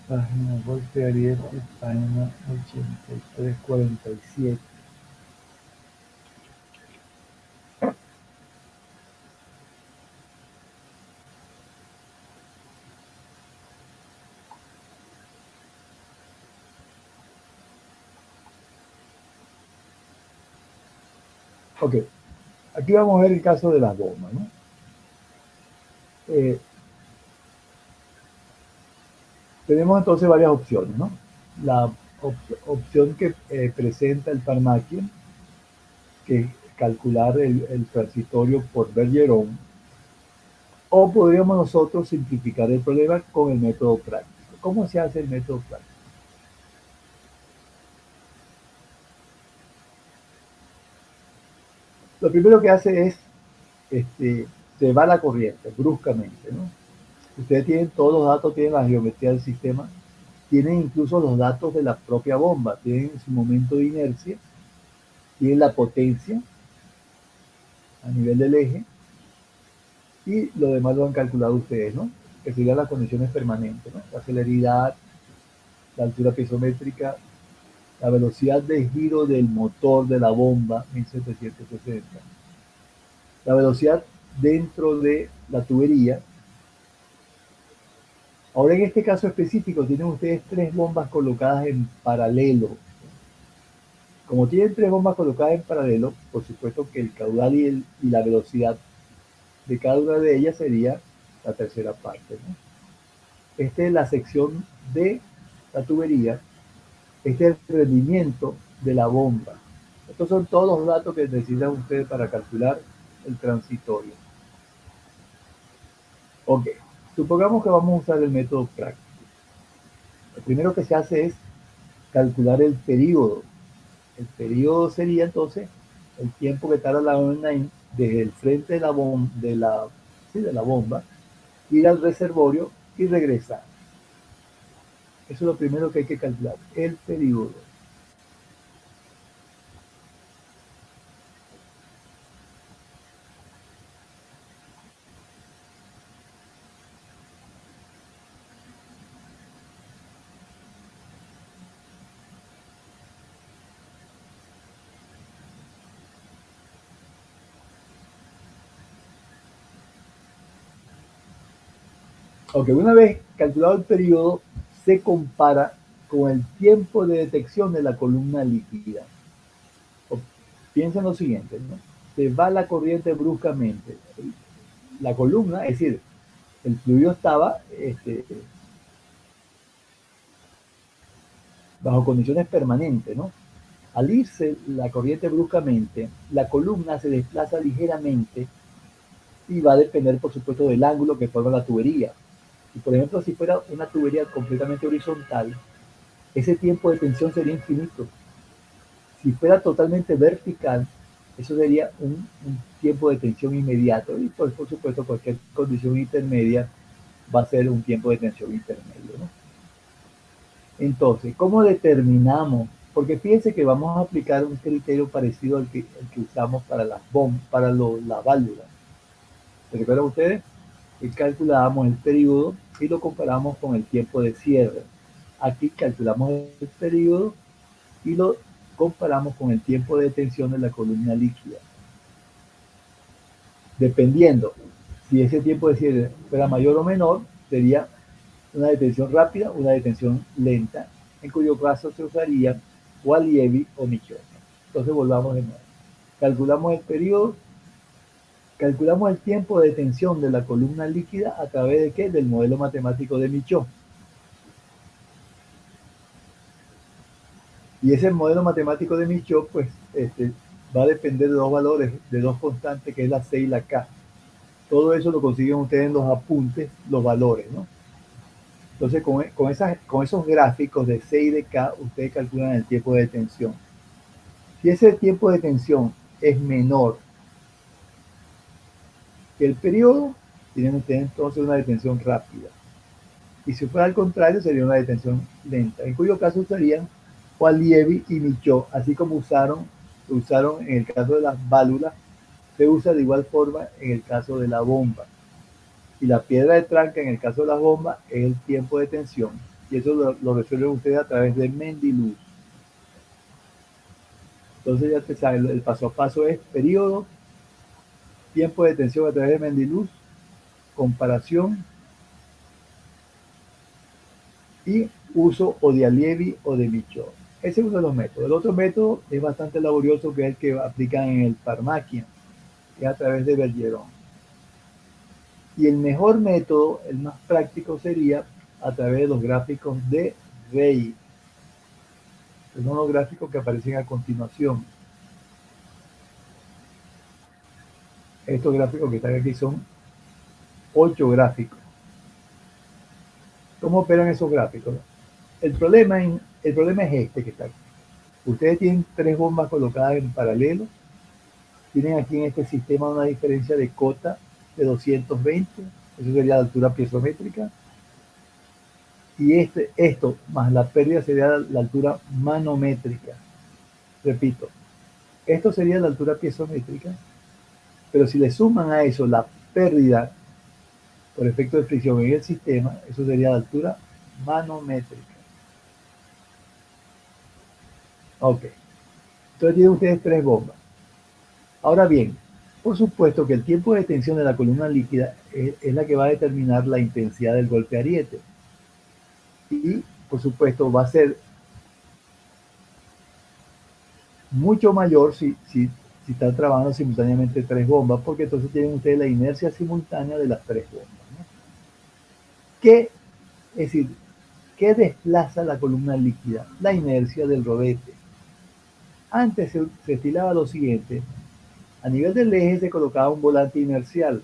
Página Golpe Ariete, página 8347. Ok, aquí vamos a ver el caso de las bombas, ¿no? Tenemos entonces varias opciones, ¿no? La opción que presenta el Pharmacia, que es calcular el transitorio por Bergeron, o podríamos nosotros simplificar el problema con el método práctico. ¿Cómo se hace el método práctico? Lo primero que hace es, se va la corriente bruscamente, ¿no? Ustedes tienen todos los datos, tienen la geometría del sistema, tienen incluso los datos de la propia bomba, tienen su momento de inercia, tienen la potencia a nivel del eje, y lo demás lo han calculado ustedes, ¿no? Que serían las condiciones permanentes, ¿no? La celeridad, la altura piezométrica, la velocidad de giro del motor de la bomba, 1760, la velocidad dentro de la tubería. Ahora en este caso específico tienen ustedes 3 bombas colocadas en paralelo. Como tienen 3 bombas colocadas en paralelo, por supuesto que el caudal y la velocidad de cada una de ellas sería la tercera parte, ¿no? Esta es la sección de la tubería. Este es el rendimiento de la bomba. Estos son todos los datos que necesitan ustedes para calcular el transitorio. Ok, supongamos que vamos a usar el método práctico. Lo primero que se hace es calcular el periodo. El periodo sería entonces el tiempo que tarda la bomba desde el frente de la bomba, ir al reservorio y regresar. Eso es lo primero que hay que calcular, el periodo. Ok, una vez calculado el periodo, se compara con el tiempo de detección de la columna líquida. Piensa en lo siguiente, ¿no? Se va la corriente bruscamente. La columna, es decir, el fluido estaba bajo condiciones permanentes, ¿no? Al irse la corriente bruscamente, la columna se desplaza ligeramente y va a depender, por supuesto, del ángulo que forma la tubería. Y, por ejemplo, si fuera una tubería completamente horizontal, ese tiempo de tensión sería infinito. Si fuera totalmente vertical, eso sería un tiempo de tensión inmediato. Y, por supuesto, cualquier condición intermedia va a ser un tiempo de tensión intermedio, ¿no? Entonces, ¿cómo determinamos Porque fíjense que vamos a aplicar un criterio parecido al que usamos para las las válvulas. ¿Se recuerdan ustedes? Que calculábamos el periodo y lo comparamos con el tiempo de cierre. Aquí calculamos el periodo y lo comparamos con el tiempo de detención de la columna líquida. Dependiendo si ese tiempo de cierre fuera mayor o menor, sería una detención rápida, una detención lenta, en cuyo caso se usaría o Allievi o Michaux. Entonces volvamos de nuevo. Calculamos el periodo, calculamos el tiempo de detención de la columna líquida a través de ¿qué? Del modelo matemático de Michaux. Y ese modelo matemático de Michaux, pues, va a depender de dos valores, de dos constantes, que es la C y la K. Todo eso lo consiguen ustedes en los apuntes, los valores, ¿no? Entonces, con esos gráficos de C y de K, ustedes calculan el tiempo de detención. Si ese tiempo de detención es menor que el periodo, tienen ustedes entonces una detención rápida. Y si fuera al contrario, sería una detención lenta, en cuyo caso usarían Allievi y Michaux, así como usaron en el caso de las válvulas, se usa de igual forma en el caso de la bomba. Y la piedra de tranca en el caso de las bombas es el tiempo de tensión. Y eso lo resuelven ustedes a través de Mendeleev. Entonces ya te saben, el paso a paso es periodo, tiempo de tensión a través de Mendeleev, comparación y uso o de Allievi o de Michaux. Ese es uno de los métodos. El otro método es bastante laborioso, que es el que aplican en el Pharmacia, que es a través de Bergeron. Y el mejor método, el más práctico, sería a través de los gráficos de Rey. Son los gráficos que aparecen a continuación. Estos gráficos que están aquí son 8 gráficos. ¿Cómo operan esos gráficos? El problema es este que está aquí. Ustedes tienen 3 bombas colocadas en paralelo. Tienen aquí en este sistema una diferencia de cota de 220. Eso sería la altura piezométrica. Y esto más la pérdida sería la altura manométrica. Repito, esto sería la altura piezométrica, pero si le suman a eso la pérdida por efecto de fricción en el sistema, eso sería la altura manométrica. Ok. Entonces tienen ustedes 3 bombas. Ahora bien, por supuesto que el tiempo de tensión de la columna líquida es la que va a determinar la intensidad del golpe ariete. Y, por supuesto, va a ser mucho mayor si están trabajando simultáneamente 3 bombas, porque entonces tienen ustedes la inercia simultánea de las 3 bombas, ¿no? Es decir, ¿qué desplaza la columna líquida? La inercia del rodete. Antes se estilaba lo siguiente: a nivel del eje se colocaba un volante inercial,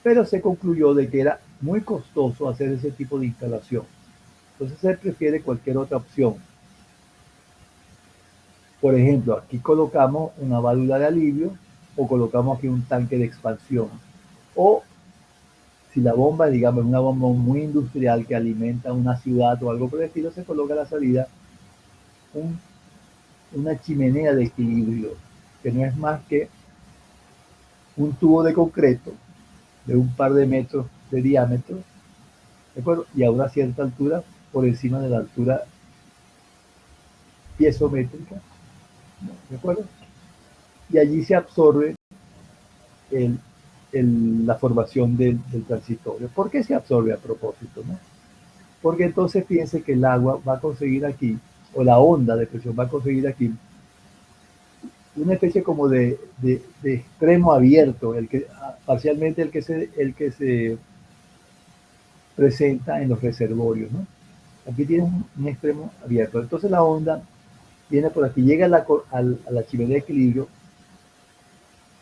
pero se concluyó de que era muy costoso hacer ese tipo de instalación. Entonces se prefiere cualquier otra opción. Por ejemplo, aquí colocamos una válvula de alivio, o colocamos aquí un tanque de expansión. O si la bomba, digamos, es una bomba muy industrial que alimenta una ciudad o algo por el estilo, se coloca a la salida una chimenea de equilibrio, que no es más que un tubo de concreto de un par de metros de diámetro, ¿de acuerdo? Y a una cierta altura, por encima de la altura piezométrica, ¿de acuerdo? Y allí se absorbe la formación del transitorio. ¿Por qué se absorbe a propósito, no? Porque entonces piense que el agua va a conseguir aquí, o la onda de presión va a conseguir aquí, una especie como de extremo abierto, parcialmente el que se presenta en los reservorios, ¿no? Aquí tiene un extremo abierto. Entonces la onda viene por aquí, llega a la chimenea de equilibrio,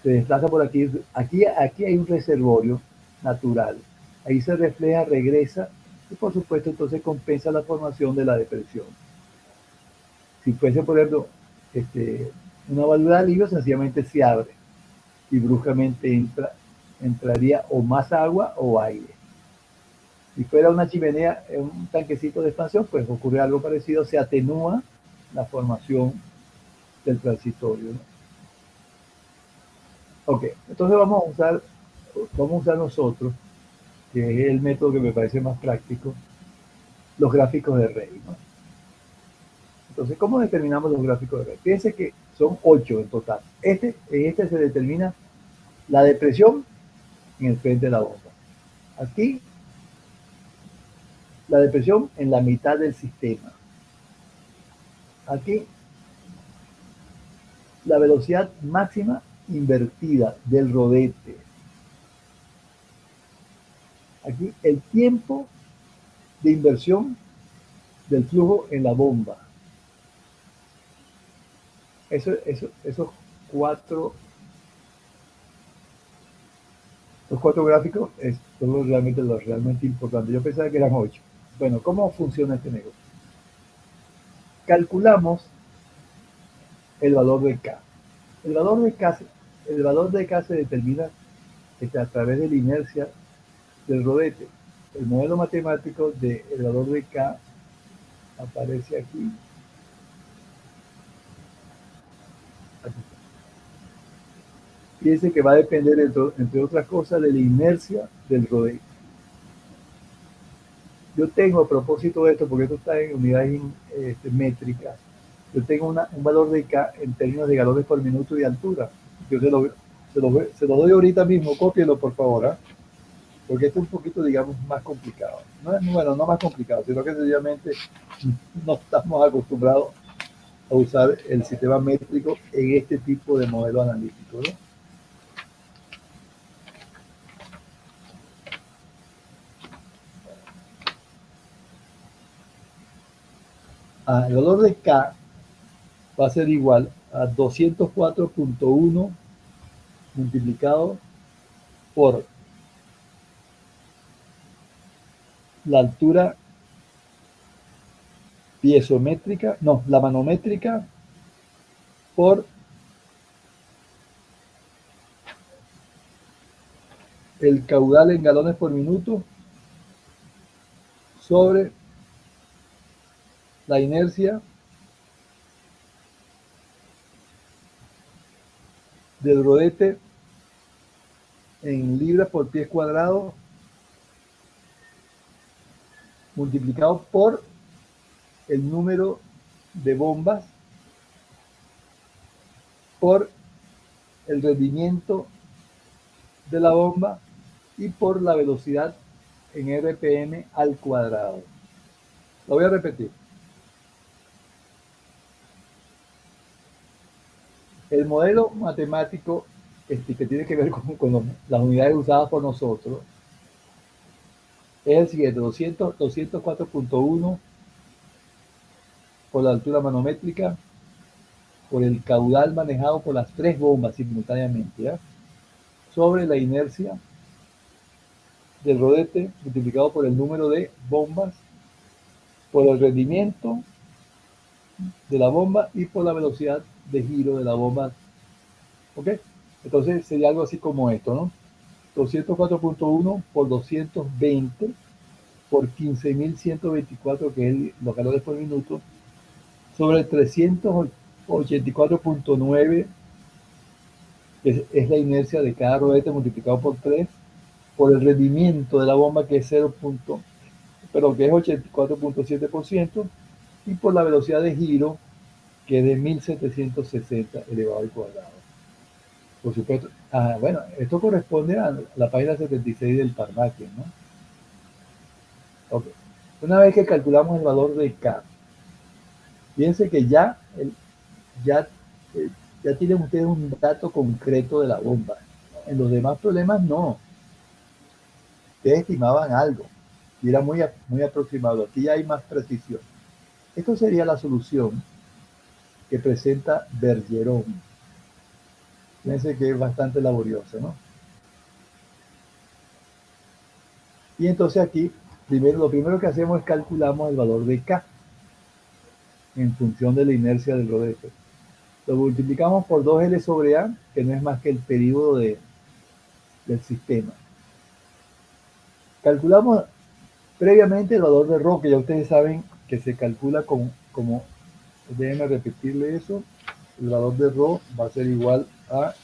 se desplaza por aquí. Aquí hay un reservorio natural. Ahí se refleja, regresa y por supuesto entonces compensa la formación de la depresión. Si fuese, por ejemplo, una válvula de alivio, sencillamente se abre y bruscamente entraría o más agua o aire. Si fuera una chimenea, un tanquecito de expansión, pues ocurre algo parecido, se atenúa la formación del transitorio, ¿no? Ok, entonces vamos a usar nosotros, que es el método que me parece más práctico, los gráficos de Rey, ¿no? Entonces, ¿cómo determinamos los gráficos de Rey? Fíjense que son 8 en total. En este se determina la depresión en el frente de la bomba. Aquí, la depresión en la mitad del sistema. Aquí, la velocidad máxima invertida del rodete. Aquí, el tiempo de inversión del flujo en la bomba. Esos cuatro Los 4 gráficos son los realmente importantes. Yo pensaba que eran 8. Bueno, ¿cómo funciona este negocio? Calculamos el valor de K. El valor de K se determina a través de la inercia del rodete. El modelo matemático del valor de K aparece aquí. Fíjense que va a depender, entre otras cosas, de la inercia del rodete. Yo tengo, a propósito de esto, porque esto está en unidades métricas, yo tengo un valor de K en términos de galones por minuto y altura. Yo se lo doy ahorita mismo, cópienlo por favor, ¿eh? Porque esto es un poquito, digamos, más complicado. No más complicado, sino que sencillamente no estamos acostumbrados a usar el sistema métrico en este tipo de modelo analítico, ¿no? El valor de K va a ser igual a 204.1 multiplicado por la altura piezométrica, no, la manométrica, por el caudal en galones por minuto sobre la inercia del rodete en libras por pies cuadrados multiplicado por el número de bombas por el rendimiento de la bomba y por la velocidad en RPM al cuadrado. Lo voy a repetir. El modelo matemático que tiene que ver con las unidades usadas por nosotros es el siguiente: 204.1 por la altura manométrica, por el caudal manejado por las 3 bombas simultáneamente, ¿ya? Sobre la inercia del rodete multiplicado por el número de bombas, por el rendimiento de la bomba y por la velocidad de giro de la bomba. ¿Ok? Entonces sería algo así como esto, ¿no? 204.1 por 220 por 15.124, que es los galones por minuto, sobre 384.9, que es la inercia de cada rodete multiplicado por 3, por el rendimiento de la bomba, que es 84.7%, y por la velocidad de giro, que es de 1760 elevado al cuadrado. Por supuesto. Bueno, esto corresponde a la página 76 del Parnaque, ¿no? Ok. Una vez que calculamos el valor de K, fíjense que ya tienen ustedes un dato concreto de la bomba. En los demás problemas no. Ustedes estimaban algo y era muy aproximado. Aquí ya hay más precisión. Esto sería la solución que presenta Bergeron. Fíjense que es bastante laboriosa, ¿no? Y entonces aquí, lo primero que hacemos es calculamos el valor de K en función de la inercia del rodete. Lo multiplicamos por 2L sobre A, que no es más que el período del sistema. Calculamos Previamente el valor de ρ, que ya ustedes saben que se calcula como, déjenme repetirle eso, el valor de ρ va a ser igual a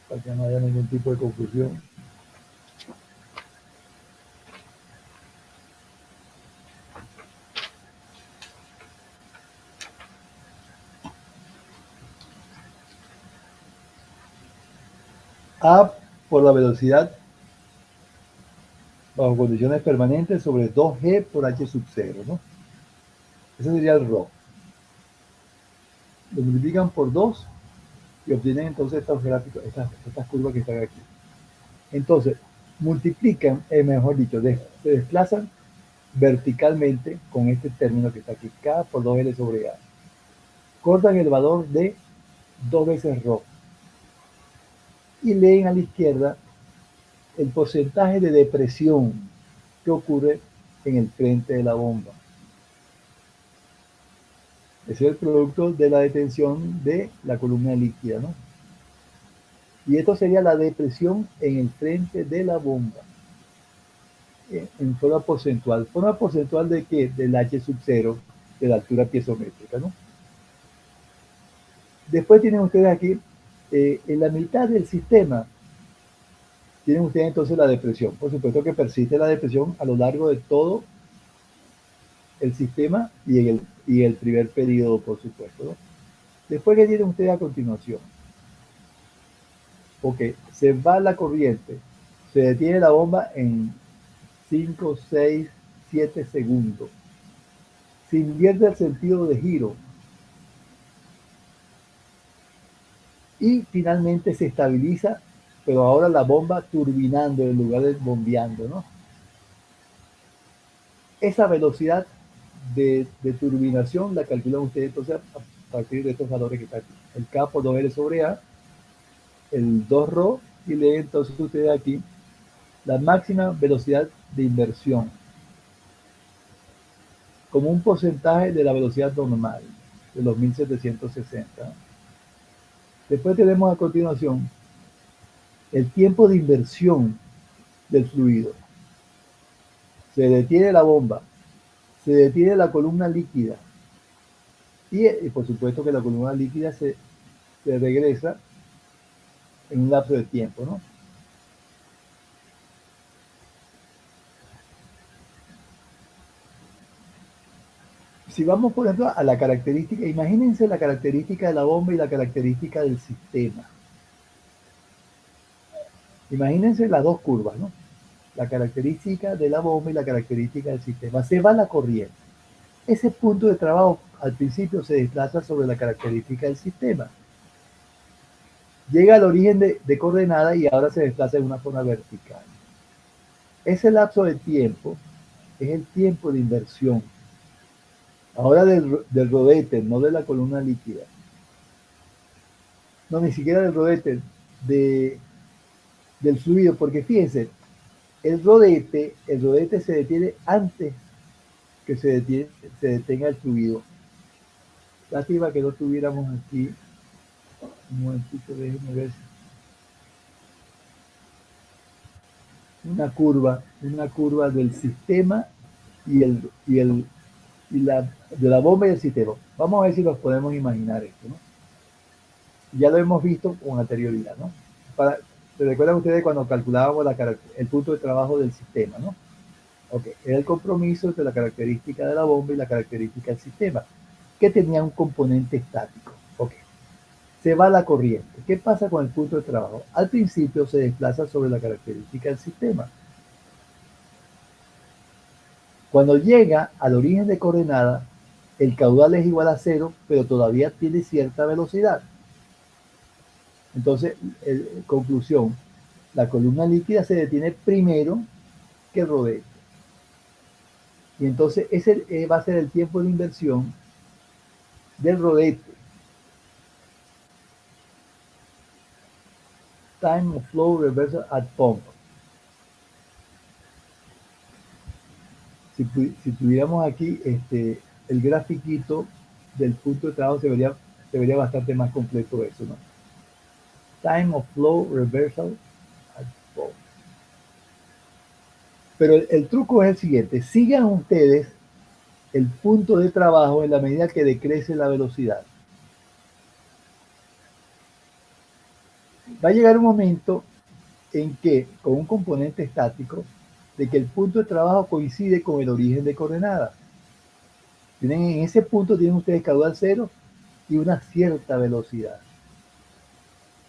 para que no haya ningún tipo de confusión. A por la velocidad bajo condiciones permanentes sobre 2G por H sub 0, ¿no? Ese sería el ρ. Lo multiplican por 2 y obtienen entonces estos gráficos, estas curvas que están aquí. Entonces, multiplican, mejor dicho, se desplazan verticalmente con este término que está aquí, K por 2L sobre A. Cortan el valor de 2 veces ρ y leen a la izquierda el porcentaje de depresión que ocurre en el frente de la bomba. Ese es el producto de la detención de la columna líquida, ¿no? Y esto sería la depresión en el frente de la bomba, en forma porcentual. ¿Forma porcentual de qué? Del H sub 0, de la altura piezométrica, ¿no? Después tienen ustedes aquí, en la mitad del sistema, tienen ustedes entonces la depresión. Por supuesto que persiste la depresión a lo largo de todo el sistema y el primer periodo, por supuesto, ¿no? Después, ¿qué tienen ustedes a continuación? Ok, se va la corriente, se detiene la bomba en 5, 6, 7 segundos. Se invierte el sentido de giro y finalmente se estabiliza, pero ahora la bomba turbinando en lugar de bombeando, ¿no? Esa velocidad de turbinación la calculan ustedes entonces a partir de estos valores que están aquí. El K por 2L sobre A, el 2ρ, y leen entonces ustedes aquí la máxima velocidad de inversión como un porcentaje de la velocidad normal de los 1760. Después tenemos a continuación el tiempo de inversión del fluido. Se detiene la bomba, se detiene la columna líquida y por supuesto que la columna líquida se regresa en un lapso de tiempo, ¿no? Si vamos, por ejemplo, a la característica, imagínense la característica de la bomba y la característica del sistema. Imagínense las dos curvas, ¿no? La característica de la bomba y la característica del sistema. Se va la corriente. Ese punto de trabajo al principio se desplaza sobre la característica del sistema. Llega al origen de coordenada y ahora se desplaza en una forma vertical. Ese lapso de tiempo es el tiempo de inversión. Ahora del rodete, no de la columna líquida. No, ni siquiera del rodete, del fluido, porque fíjense, el rodete se detiene antes que se detenga el fluido. Lástima que no tuviéramos aquí, un momentito, déjenme ver, una curva del sistema de la bomba y el sistema. Vamos a ver si nos podemos imaginar esto, ¿no? Ya lo hemos visto con anterioridad, ¿no? ¿Se recuerdan ustedes cuando calculábamos el punto de trabajo del sistema, ¿no? Ok, era el compromiso entre la característica de la bomba y la característica del sistema, que tenía un componente estático. Ok, se va la corriente. ¿Qué pasa con el punto de trabajo? Al principio se desplaza sobre la característica del sistema. Cuando llega al origen de coordenada, el caudal es igual a 0, pero todavía tiene cierta velocidad. Entonces, conclusión, la columna líquida se detiene primero que el rodete. Y entonces ese va a ser el tiempo de inversión del rodete. Time of flow reversal at pump. si tuviéramos aquí el grafiquito del punto de trabajo, se vería bastante más completo eso, ¿no? Time of flow reversal at flow. Pero el truco es el siguiente: sigan ustedes el punto de trabajo en la medida que decrece la velocidad. Va a llegar un momento en que, con un componente estático, de que el punto de trabajo coincide con el origen de coordenadas. En ese punto tienen ustedes caudal cero y una cierta velocidad.